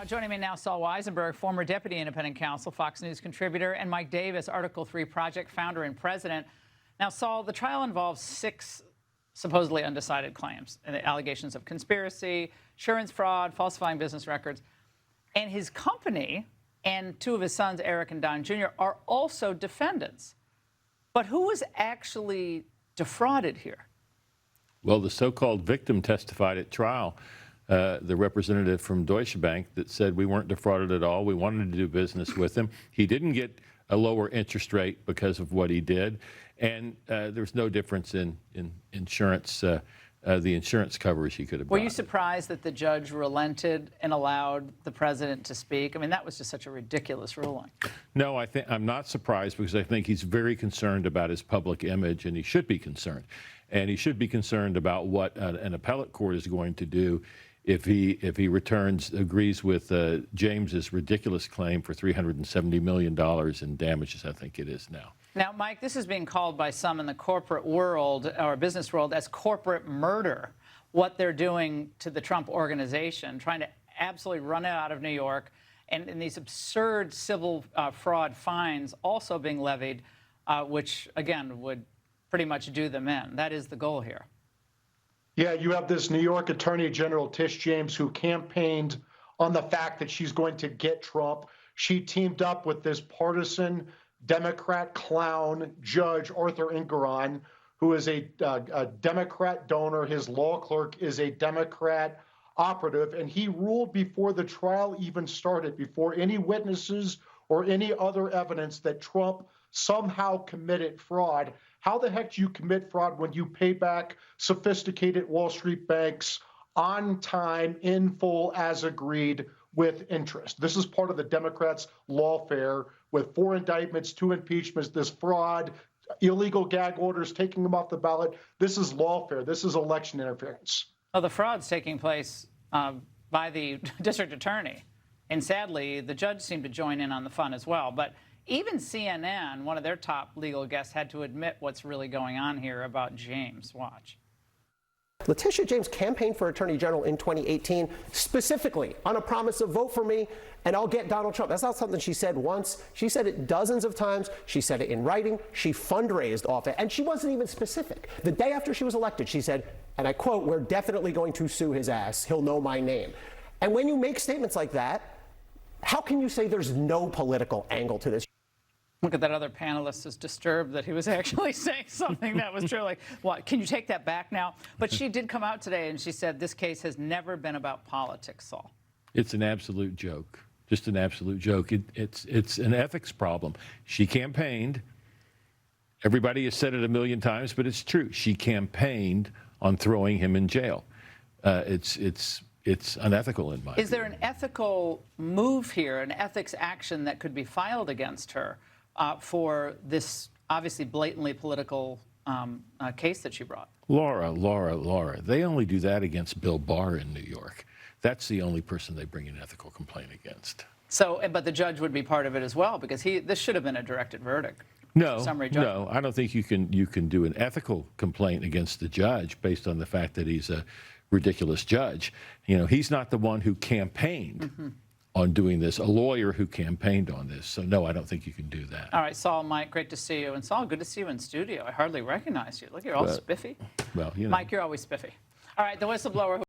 Joining me now, Saul Weisenberg, former deputy independent counsel, Fox News contributor, and Mike Davis, Article 3 Project founder and president. Now, Saul, the trial involves 6 supposedly undecided claims and the allegations of conspiracy, insurance fraud, falsifying business records. And his company and 2 of his sons, Eric and Don Jr., are also defendants. But who was actually defrauded here? Well, the so-called victim testified at trial. The representative from Deutsche Bank that said we weren't defrauded at all. We wanted to do business with him. He didn't get a lower interest rate because of what he did. And there's no difference in insurance, the insurance coverage he could have Were gotten. you surprised that the judge relented and allowed the president to speak? I mean, that was just such a ridiculous ruling. No, I'm not surprised, because I think he's very concerned about his public image, and he should be concerned. And he should be concerned about what an appellate court is going to do if he agrees with James's ridiculous claim for $370 million in damages, I think it is now. Now, Mike, this is being called by some in the corporate world or business world as corporate murder, what they're doing to the Trump organization, trying to absolutely run it out of New York, and these absurd civil fraud fines also being levied, which, again, would pretty much do them in. That is the goal here. Yeah, you have this New York Attorney General, Tish James, who campaigned on the fact that she's going to get Trump. She teamed up with this partisan Democrat clown judge, Arthur Ingraham, who is a Democrat donor. His law clerk is a Democrat operative, and he ruled before the trial even started, before any witnesses or any other evidence, that Trump somehow committed fraud. How the heck do you commit fraud when you pay back sophisticated Wall Street banks on time, in full, as agreed, with interest? This is part of the Democrats' lawfare, with 4 indictments, 2 impeachments, this fraud, illegal gag orders, taking them off the ballot. This is lawfare. This is election interference. Well, the fraud's taking place by the district attorney. And sadly, the judge seemed to join in on the fun as well. But even CNN, one of their top legal guests, had to admit what's really going on here about James. Watch. Letitia James campaigned for Attorney General in 2018 specifically on a promise of vote for me and I'll get Donald Trump. That's not something she said once. She said it dozens of times. She said it in writing. She fundraised off it. And she wasn't even specific. The day after she was elected, she said, and I quote, "We're definitely going to sue his ass. He'll know my name." And when you make statements like that, how can you say there's no political angle to this? Look at that other panelist is disturbed that he was actually saying something that was true. Like, what? Can you take that back now? But she did come out today and she said this case has never been about politics, Saul. It's an absolute joke, just an absolute joke. It's an ethics problem. She campaigned. Everybody has said it a million times, but it's true. She campaigned on throwing him in jail. It's unethical in my view. Is there an ethical move here, an ethics action that could be filed against her for this obviously blatantly political case that she brought? Laura, they only do that against Bill Barr in New York. That's the only person they bring an ethical complaint against. So, but the judge would be part of it as well, because this should have been a directed verdict. No, I don't think you can do an ethical complaint against the judge based on the fact that he's a ridiculous judge. You know, he's not the one who campaigned on doing this, a lawyer who campaigned on this. So, no, I don't think you can do that. All right, Saul, Mike, great to see you. And Saul, good to see you in studio. I hardly recognize you. Look, you're all spiffy. Well, you know. Mike, you're always spiffy. All right, the whistleblower who